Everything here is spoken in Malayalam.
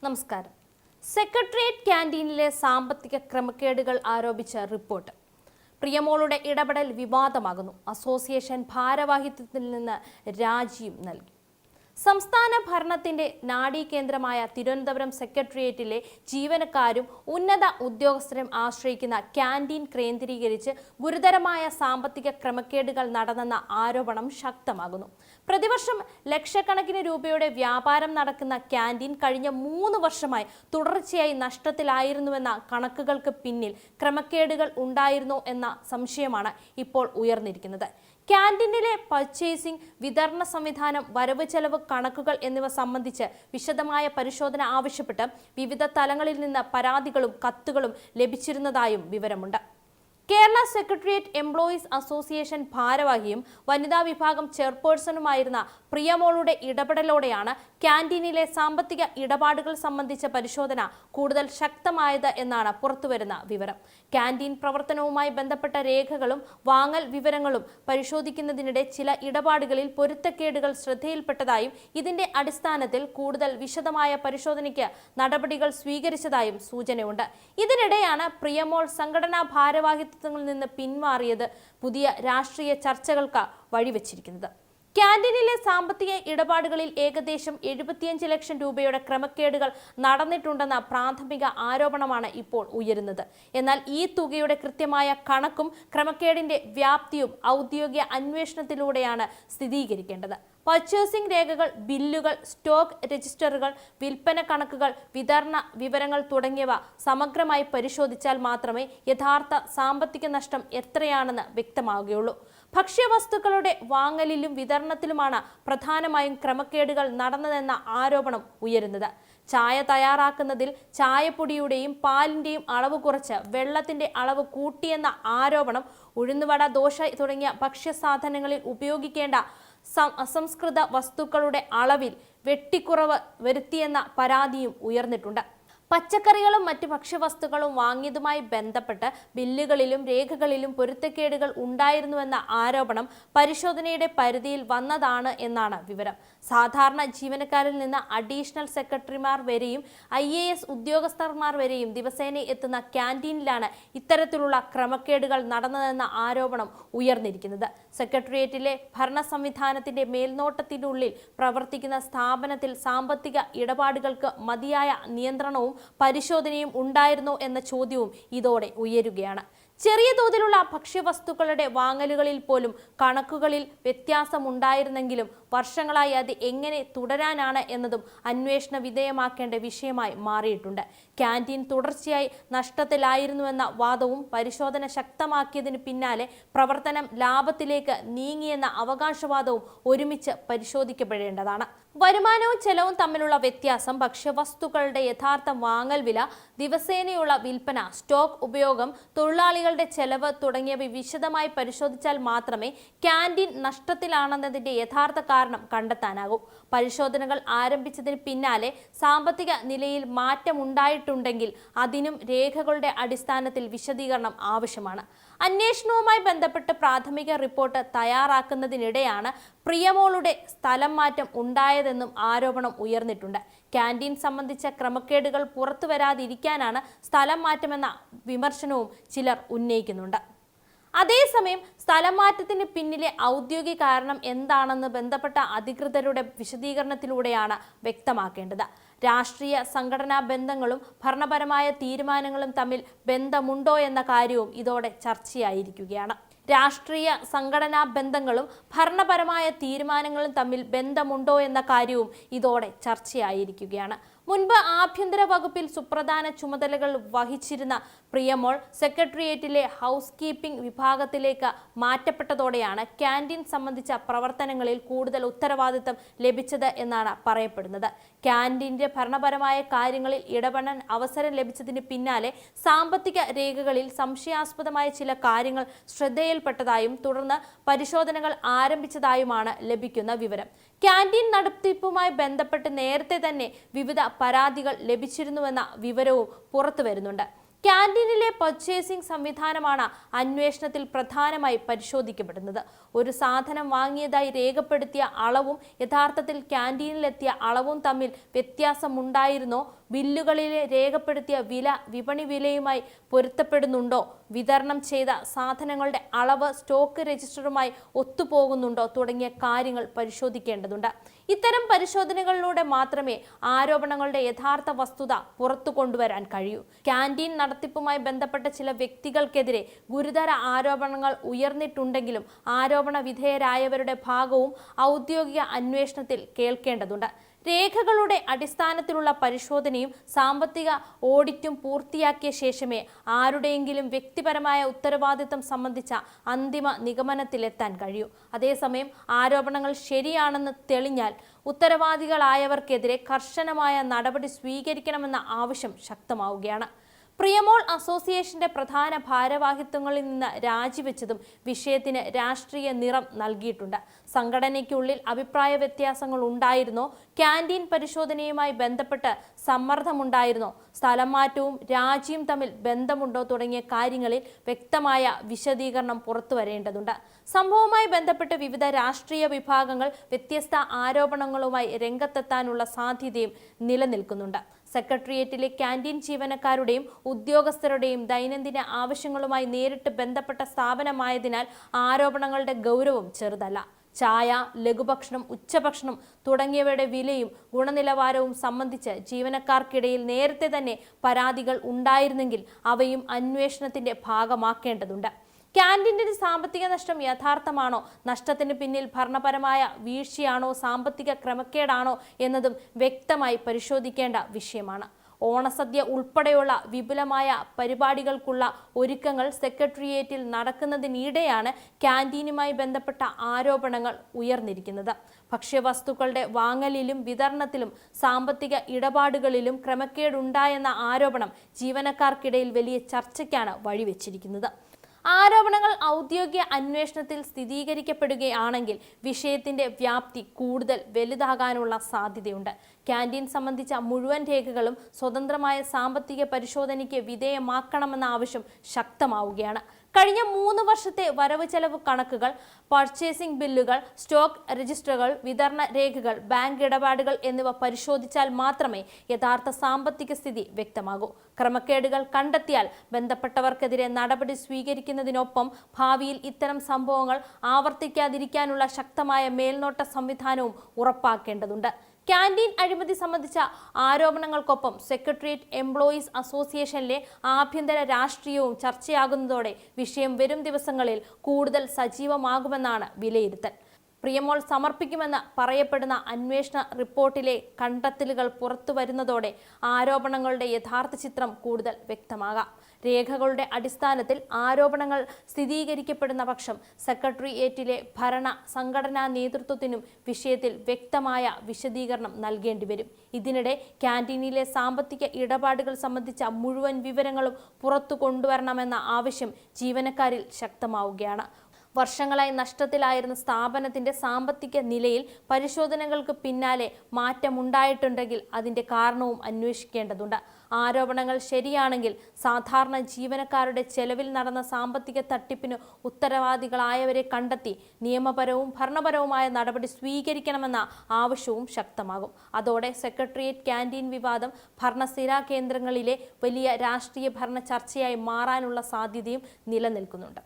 നമസ്കാരം. സെക്രട്ടേറിയറ്റ് ക്യാന്റീനിലെ സാമ്പത്തിക ക്രമക്കേടുകൾ ആരോപിച്ച റിപ്പോർട്ട്. പ്രിയമോളുടെ ഇടപെടൽ വിവാദമാകുന്നു. അസോസിയേഷൻ ഭാരവാഹിത്വത്തിൽ നിന്ന് രാജിയും നൽകി. സംസ്ഥാന ഭരണത്തിന്റെ നാഡീകേന്ദ്രമായ തിരുവനന്തപുരം സെക്രട്ടേറിയറ്റിലെ ജീവനക്കാരും ഉന്നത ഉദ്യോഗസ്ഥരും ആശ്രയിക്കുന്ന ക്യാന്റീൻ കേന്ദ്രീകരിച്ച് ഗുരുതരമായ സാമ്പത്തിക ക്രമക്കേടുകൾ നടന്നെന്ന ആരോപണം ശക്തമാകുന്നു. പ്രതിവർഷം ലക്ഷക്കണക്കിന് രൂപയുടെ വ്യാപാരം നടക്കുന്ന ക്യാന്റീൻ കഴിഞ്ഞ 3 വർഷമായി തുടർച്ചയായി നഷ്ടത്തിലായിരുന്നുവെന്ന കണക്കുകൾക്ക് പിന്നിൽ ക്രമക്കേടുകൾ ഉണ്ടായിരുന്നോ എന്ന സംശയമാണ് ഇപ്പോൾ ഉയർന്നിരിക്കുന്നത്. ക്യാന്റീനിലെ പർച്ചേസിംഗ്, വിതരണ സംവിധാനം, വരവ് ചെലവ് കണക്കുകൾ എന്നിവ സംബന്ധിച്ച് വിശദമായ പരിശോധന ആവശ്യപ്പെട്ട് വിവിധ തലങ്ങളിൽ നിന്ന് പരാതികളും കത്തുകളും ലഭിച്ചിരുന്നതായും വിവരമുണ്ട്. കേരള സെക്രട്ടേറിയറ്റ് എംപ്ലോയീസ് അസോസിയേഷൻ ഭാരവാഹിയും വനിതാ വിഭാഗം ചെയർപേഴ്സണുമായിരുന്ന പ്രിയമോളുടെ ഇടപെടലോടെയാണ് ക്യാന്റീനിലെ സാമ്പത്തിക ഇടപാടുകൾ സംബന്ധിച്ച പരിശോധന കൂടുതൽ ശക്തമായത് എന്നാണ് പുറത്തുവരുന്ന വിവരം. ക്യാന്റീൻ പ്രവർത്തനവുമായി ബന്ധപ്പെട്ട രേഖകളും വാങ്ങൽ വിവരങ്ങളും പരിശോധിക്കുന്നതിനിടെ ചില ഇടപാടുകളിൽ പൊരുത്തക്കേടുകൾ ശ്രദ്ധയിൽപ്പെട്ടതായും ഇതിന്റെ അടിസ്ഥാനത്തിൽ കൂടുതൽ വിശദമായ പരിശോധനയ്ക്ക് നടപടികൾ സ്വീകരിച്ചതായും സൂചനയുണ്ട്. ഇതിനിടെയാണ് പ്രിയമോൾ സംഘടനാ ഭാരവാഹിത്വത്തിൽ നിന്ന് പിന്മാറിയത് പുതിയ രാഷ്ട്രീയ ചർച്ചകൾക്ക് വഴിവെച്ചിരിക്കുന്നത്. ക്യാന്റീനിലെ സാമ്പത്തിക ഇടപാടുകളിൽ ഏകദേശം 75 ലക്ഷം രൂപയുടെ ക്രമക്കേടുകൾ നടന്നിട്ടുണ്ടെന്ന പ്രാഥമിക ആരോപണമാണ് ഇപ്പോൾ ഉയരുന്നത്. എന്നാൽ ഈ തുകയുടെ കൃത്യമായ കണക്കും ക്രമക്കേടിന്റെ വ്യാപ്തിയും ഔദ്യോഗിക അന്വേഷണത്തിലൂടെയാണ് സ്ഥിരീകരിക്കേണ്ടത്. പർച്ചേസിംഗ് രേഖകൾ, ബില്ലുകൾ, സ്റ്റോക്ക് രജിസ്റ്ററുകൾ, വിൽപ്പന കണക്കുകൾ, വിതരണ വിവരങ്ങൾ തുടങ്ങിയവ സമഗ്രമായി പരിശോധിച്ചാൽ മാത്രമേ യഥാർത്ഥ സാമ്പത്തിക നഷ്ടം എത്രയാണെന്ന് വ്യക്തമാവുകയുള്ളൂ. ഭക്ഷ്യവസ്തുക്കളുടെ വാങ്ങലിലും വിതരണത്തിലുമാണ് പ്രധാനമായും ക്രമക്കേടുകൾ നടന്നതെന്ന ആരോപണം ഉയരുന്നത്. ചായ തയ്യാറാക്കുന്നതിൽ ചായപ്പൊടിയുടെയും പാലിന്റെയും അളവ് കുറച്ച് വെള്ളത്തിന്റെ അളവ് കൂട്ടിയെന്ന ആരോപണം, ഉഴുന്നുവട, ദോശ തുടങ്ങിയ ഭക്ഷ്യസാധനങ്ങളിൽ ഉപയോഗിക്കേണ്ട അസംസ്കൃത വസ്തുക്കളുടെ അളവിൽ വെട്ടിക്കുറവ് വരുത്തിയെന്ന പരാതിയും ഉയർന്നിട്ടുണ്ട്. പച്ചക്കറികളും മറ്റ് ഭക്ഷ്യവസ്തുക്കളും വാങ്ങിയതുമായി ബന്ധപ്പെട്ട് ബില്ലുകളിലും രേഖകളിലും പൊരുത്തക്കേടുകൾ ഉണ്ടായിരുന്നുവെന്ന ആരോപണം പരിശോധനയുടെ പരിധിയിൽ വന്നതാണ് എന്നാണ് വിവരം. സാധാരണ ജീവനക്കാരിൽ നിന്ന് അഡീഷണൽ സെക്രട്ടറിമാർ വരെയും IAS ഉദ്യോഗസ്ഥന്മാർ വരെയും ദിവസേന എത്തുന്ന ക്യാന്റീനിലാണ് ഇത്തരത്തിലുള്ള ക്രമക്കേടുകൾ നടന്നതെന്ന ആരോപണം ഉയർന്നിരിക്കുന്നത്. സെക്രട്ടേറിയറ്റിലെ ഭരണ സംവിധാനത്തിന്റെ മേൽനോട്ടത്തിനുള്ളിൽ പ്രവർത്തിക്കുന്ന സ്ഥാപനത്തിൽ സാമ്പത്തിക ഇടപാടുകൾക്ക് മതിയായ നിയന്ത്രണവും പരിശോധനയും ഉണ്ടായിരുന്നോ എന്ന ചോദ്യവും ഇതോടെ ഉയരുകയാണ്. ചെറിയ തോതിലുള്ള ഭക്ഷ്യവസ്തുക്കളുടെ വാങ്ങലുകളിൽ പോലും കണക്കുകളിൽ വ്യത്യാസമുണ്ടായിരുന്നെങ്കിലും വർഷങ്ങളായി അത് എങ്ങനെ തുടരാനാണ് എന്നതും അന്വേഷണ വിധേയമാക്കേണ്ട വിഷയമായി മാറിയിട്ടുണ്ട്. ക്യാന്റീൻ തുടർച്ചയായി നഷ്ടത്തിലായിരുന്നുവെന്ന വാദവും പരിശോധന ശക്തമാക്കിയതിന് പിന്നാലെ പ്രവർത്തനം ലാഭത്തിലേക്ക് നീങ്ങിയെന്ന അവകാശവാദവും ഒരുമിച്ച് പരിശോധിക്കപ്പെടേണ്ടതാണ്. വരുമാനവും ചെലവും തമ്മിലുള്ള വ്യത്യാസം, ഭക്ഷ്യവസ്തുക്കളുടെ യഥാർത്ഥ വാങ്ങൽ വില, ദിവസേനയുള്ള വിൽപ്പന, സ്റ്റോക്ക് ഉപയോഗം, തൊഴിലാളികളുടെ ചെലവ് തുടങ്ങിയവ വിശദമായി പരിശോധിച്ചാൽ മാത്രമേ ക്യാന്റീൻ നഷ്ടത്തിലാണെന്നതിന്റെ യഥാർത്ഥ കാരണം കണ്ടെത്താനാകൂ. പരിശോധനകൾ ആരംഭിച്ചതിന് പിന്നാലെ സാമ്പത്തിക നിലയിൽ മാറ്റമുണ്ടായിട്ടുണ്ടെങ്കിൽ അതിനും രേഖകളുടെ അടിസ്ഥാനത്തിൽ വിശദീകരണം ആവശ്യമാണ്. അന്വേഷണവുമായി ബന്ധപ്പെട്ട് പ്രാഥമിക റിപ്പോർട്ട് തയ്യാറാക്കുന്നതിനിടെയാണ് പ്രിയമോളുടെ സ്ഥലം മാറ്റം ഉണ്ടായതെന്നും ആരോപണം ഉയർന്നിട്ടുണ്ട്. ക്യാന്റീൻ സംബന്ധിച്ച ക്രമക്കേടുകൾ പുറത്തുവരാതിരിക്കാനാണ് സ്ഥലം മാറ്റമെന്ന വിമർശനവും ചിലർ ഉന്നയിക്കുന്നുണ്ട്. അതേസമയം സ്ഥലം മാറ്റത്തിന് പിന്നിലെ ഔദ്യോഗിക കാരണം എന്താണെന്ന് ബന്ധപ്പെട്ട അധികൃതരുടെ വിശദീകരണത്തിലൂടെയാണ് വ്യക്തമാക്കേണ്ടത്. രാഷ്ട്രീയ സംഘടനാ ബന്ധങ്ങളും ഭരണപരമായ തീരുമാനങ്ങളും തമ്മിൽ ബന്ധമുണ്ടോ എന്ന കാര്യവും ഇതോടെ ചർച്ചയായിരിക്കുകയാണ്. രാഷ്ട്രീയ സംഘടനാ ബന്ധങ്ങളും ഭരണപരമായ തീരുമാനങ്ങളും തമ്മിൽ ബന്ധമുണ്ടോ എന്ന കാര്യവും ഇതോടെ ചർച്ചയായിരിക്കുകയാണ്. മുൻപ് ആഭ്യന്തര വകുപ്പിൽ സുപ്രധാന ചുമതലകൾ വഹിച്ചിരുന്ന പ്രിയമോൾ സെക്രട്ടേറിയറ്റിലെ ഹൗസ് കീപ്പിംഗ് വിഭാഗത്തിലേക്ക് മാറ്റപ്പെട്ടതോടെയാണ് ക്യാന്റീൻ സംബന്ധിച്ച പ്രവർത്തനങ്ങളിൽ കൂടുതൽ ഉത്തരവാദിത്തം ലഭിച്ചത് എന്നാണ് പറയപ്പെടുന്നത്. ക്യാന്റീന്റെ ഭരണപരമായ കാര്യങ്ങളിൽ ഇടപെടാൻ അവസരം ലഭിച്ചതിന് പിന്നാലെ സാമ്പത്തിക രേഖകളിൽ സംശയാസ്പദമായ ചില കാര്യങ്ങൾ ശ്രദ്ധയിൽപ്പെട്ടതായും തുടർന്ന് പരിശോധനകൾ ആരംഭിച്ചതായുമാണ് ലഭിക്കുന്ന വിവരം. ക്യാന്റീൻ നടത്തിപ്പുമായി ബന്ധപ്പെട്ട് നേരത്തെ തന്നെ വിവിധ പരാതികൾ ലഭിച്ചിരുന്നുവെന്ന വിവരവും പുറത്തുവരുന്നുണ്ട്. ക്യാന്റീനിലെ പർച്ചേസിംഗ് സംവിധാനമാണ് അന്വേഷണത്തിൽ പ്രധാനമായി പരിശോധിക്കപ്പെടുന്നത്. ഒരു സാധനം വാങ്ങിയതായി രേഖപ്പെടുത്തിയ അളവും യഥാർത്ഥത്തിൽ ക്യാന്റീനിലെത്തിയ അളവും തമ്മിൽ വ്യത്യാസമുണ്ടായിരുന്നോ, ബില്ലുകളിലെ രേഖപ്പെടുത്തിയ വില വിപണി വിലയുമായി പൊരുത്തപ്പെടുന്നുണ്ടോ, വിതരണം ചെയ്ത സാധനങ്ങളുടെ അളവ് സ്റ്റോക്ക് രജിസ്റ്ററുമായി ഒത്തുപോകുന്നുണ്ടോ തുടങ്ങിയ കാര്യങ്ങൾ പരിശോധിക്കേണ്ടതുണ്ട്. ഇത്തരം പരിശോധനകളിലൂടെ മാത്രമേ ആരോപണങ്ങളുടെ യഥാർത്ഥ വസ്തുത പുറത്തു കൊണ്ടുവരാൻ കഴിയൂ. ക്യാൻറ്റീൻ നടത്തിപ്പുമായി ബന്ധപ്പെട്ട ചില വ്യക്തികൾക്കെതിരെ ഗുരുതര ആരോപണങ്ങൾ ഉയർന്നിട്ടുണ്ടെങ്കിലും ആരോപണ വിധേയരായവരുടെ ഭാഗവും ഔദ്യോഗിക അന്വേഷണത്തിൽ കേൾക്കേണ്ടതുണ്ട്. രേഖകളുടെ അടിസ്ഥാനത്തിലുള്ള പരിശോധനയും സാമ്പത്തിക ഓഡിറ്റും പൂർത്തിയാക്കിയ ശേഷമേ ആരുടെയെങ്കിലും വ്യക്തിപരമായ ഉത്തരവാദിത്തം സംബന്ധിച്ച അന്തിമ നിഗമനത്തിലെത്താൻ കഴിയൂ. അതേസമയം ആരോപണങ്ങൾ ശരിയാണെന്ന് തെളിഞ്ഞാൽ ഉത്തരവാദികളായവർക്കെതിരെ കർശനമായ നടപടി സ്വീകരിക്കണമെന്ന ആവശ്യം ശക്തമാവുകയാണ്. പ്രിയമോൾ അസോസിയേഷന്റെ പ്രധാന ഭാരവാഹിത്വങ്ങളിൽ നിന്ന് രാജിവെച്ചതും വിഷയത്തിന് രാഷ്ട്രീയ നിറം നൽകിയിട്ടുണ്ട്. സംഘടനയ്ക്കുള്ളിൽ അഭിപ്രായ വ്യത്യാസങ്ങൾ ഉണ്ടായിരുന്നോ, ക്യാൻറ്റീൻ പരിശോധനയുമായി ബന്ധപ്പെട്ട് സമ്മർദ്ദമുണ്ടായിരുന്നോ, സ്ഥലം മാറ്റവും രാജിയും തമ്മിൽ ബന്ധമുണ്ടോ തുടങ്ങിയ കാര്യങ്ങളിൽ വ്യക്തമായ വിശദീകരണം പുറത്തുവരേണ്ടതുണ്ട്. സംഭവവുമായി ബന്ധപ്പെട്ട് വിവിധ രാഷ്ട്രീയ വിഭാഗങ്ങൾ വ്യത്യസ്ത ആരോപണങ്ങളുമായി രംഗത്തെത്താനുള്ള സാധ്യതയും നിലനിൽക്കുന്നുണ്ട്. സെക്രട്ടേറിയറ്റിലെ ക്യാൻറ്റീൻ ജീവനക്കാരുടെയും ഉദ്യോഗസ്ഥരുടെയും ദൈനംദിന ആവശ്യങ്ങളുമായി നേരിട്ട് ബന്ധപ്പെട്ട സ്ഥാപനമായതിനാൽ ആരോപണങ്ങളുടെ ഗൗരവം ചെറുതല്ല. ചായ, ലഘുഭക്ഷണം, ഉച്ചഭക്ഷണം തുടങ്ങിയവയുടെ വിലയും ഗുണനിലവാരവും സംബന്ധിച്ച് ജീവനക്കാർക്കിടയിൽ നേരത്തെ തന്നെ പരാതികൾ ഉണ്ടായിരുന്നെങ്കിൽ അവയും അന്വേഷണത്തിന്റെ ഭാഗമാക്കേണ്ടതുണ്ട്. ക്യാൻറ്റീനിന്റെ സാമ്പത്തിക നഷ്ടം യഥാർത്ഥമാണോ, നഷ്ടത്തിന് പിന്നിൽ ഭരണപരമായ വീഴ്ചയാണോ, സാമ്പത്തിക ക്രമക്കേടാണോ എന്നതും വ്യക്തമായി പരിശോധിക്കേണ്ട വിഷയമാണ്. ഓണസദ്യ ഉൾപ്പെടെയുള്ള വിപുലമായ പരിപാടികൾക്കുള്ള ഒരുക്കങ്ങൾ സെക്രട്ടേറിയറ്റിൽ നടക്കുന്നതിനിടെയാണ് ക്യാൻറ്റീനുമായി ബന്ധപ്പെട്ട ആരോപണങ്ങൾ ഉയർന്നിരിക്കുന്നത്. ഭക്ഷ്യവസ്തുക്കളുടെ വാങ്ങലിലും വിതരണത്തിലും സാമ്പത്തിക ഇടപാടുകളിലും ക്രമക്കേടുണ്ടായെന്ന ആരോപണം ജീവനക്കാർക്കിടയിൽ വലിയ ചർച്ചയ്ക്കാണ് വഴിവെച്ചിരിക്കുന്നത്. ആരോപണങ്ങൾ ഔദ്യോഗിക അന്വേഷണത്തിൽ സ്ഥിരീകരിക്കപ്പെടുകയാണെങ്കിൽ വിഷയത്തിന്റെ വ്യാപ്തി കൂടുതൽ വലുതാകാനുള്ള സാധ്യതയുണ്ട്. ക്യാൻറ്റീൻ സംബന്ധിച്ച മുഴുവൻ രേഖകളും സ്വതന്ത്രമായ സാമ്പത്തിക പരിശോധനയ്ക്ക് വിധേയമാക്കണമെന്ന ആവശ്യം ശക്തമാവുകയാണ്. കഴിഞ്ഞ 3 വർഷത്തെ വരവ് ചെലവ് കണക്കുകൾ, പർച്ചേസിംഗ് ബില്ലുകൾ, സ്റ്റോക്ക് രജിസ്റ്ററുകൾ, വിതരണ രേഖകൾ, ബാങ്ക് ഇടപാടുകൾ എന്നിവ പരിശോധിച്ചാൽ മാത്രമേ യഥാർത്ഥ സാമ്പത്തിക സ്ഥിതി വ്യക്തമാകൂ. ക്രമക്കേടുകൾ കണ്ടെത്തിയാൽ ബന്ധപ്പെട്ടവർക്കെതിരെ നടപടി സ്വീകരിക്കുന്നതിനൊപ്പം ഭാവിയിൽ ഇത്തരം സംഭവങ്ങൾ ആവർത്തിക്കാതിരിക്കാനുള്ള ശക്തമായ മേൽനോട്ട സംവിധാനവും ഉറപ്പാക്കേണ്ടതുണ്ട്. ക്യാൻറ്റീൻ അഴിമതി സംബന്ധിച്ച ആരോപണങ്ങൾക്കൊപ്പം സെക്രട്ടേറിയറ്റ് എംപ്ലോയീസ് അസോസിയേഷനിലെ ആഭ്യന്തര രാഷ്ട്രീയവും ചർച്ചയാകുന്നതോടെ വിഷയം വരും ദിവസങ്ങളിൽ കൂടുതൽ സജീവമാകുമെന്നാണ് വിലയിരുത്തൽ. പ്രിയമോൾ സമർപ്പിക്കുമെന്ന് പറയപ്പെടുന്ന അന്വേഷണ റിപ്പോർട്ടിലെ കണ്ടെത്തലുകൾ പുറത്തുവരുന്നതോടെ ആരോപണങ്ങളുടെ യഥാർത്ഥ ചിത്രം കൂടുതൽ വ്യക്തമാകാം. രേഖകളുടെ അടിസ്ഥാനത്തിൽ ആരോപണങ്ങൾ സ്ഥിരീകരിക്കപ്പെടുന്ന പക്ഷം സെക്രട്ടേറിയറ്റിലെ ഭരണ സംഘടനാ നേതൃത്വത്തിനും വിഷയത്തിൽ വ്യക്തമായ വിശദീകരണം നൽകേണ്ടി വരും. ഇതിനിടെ ക്യാൻറ്റീനിലെ സാമ്പത്തിക ഇടപാടുകൾ സംബന്ധിച്ച മുഴുവൻ വിവരങ്ങളും പുറത്തു കൊണ്ടുവരണമെന്ന ആവശ്യം ജീവനക്കാരിൽ ശക്തമാവുകയാണ്. വർഷങ്ങളായി നഷ്ടത്തിലായിരുന്ന സ്ഥാപനത്തിന്റെ സാമ്പത്തിക നിലയിൽ പരിശോധനകൾക്ക് പിന്നാലെ മാറ്റമുണ്ടായിട്ടുണ്ടെങ്കിൽ അതിന്റെ കാരണവും അന്വേഷിക്കേണ്ടതുണ്ട്. ആരോപണങ്ങൾ ശരിയാണെങ്കിൽ സാധാരണ ജീവനക്കാരുടെ ചെലവിൽ നടന്ന സാമ്പത്തിക തട്ടിപ്പിന് ഉത്തരവാദികളായവരെ കണ്ടെത്തി നിയമപരവും ഭരണപരവുമായ നടപടി സ്വീകരിക്കണമെന്ന ആവശ്യവും ശക്തമാകും. അതോടെ സെക്രട്ടേറിയറ്റ് ക്യാൻറ്റീൻ വിവാദം ഭരണസ്ഥിരാ കേന്ദ്രങ്ങളിലെ വലിയ രാഷ്ട്രീയ ഭരണ ചർച്ചയായി മാറാനുള്ള സാധ്യതയും നിലനിൽക്കുന്നുണ്ട്.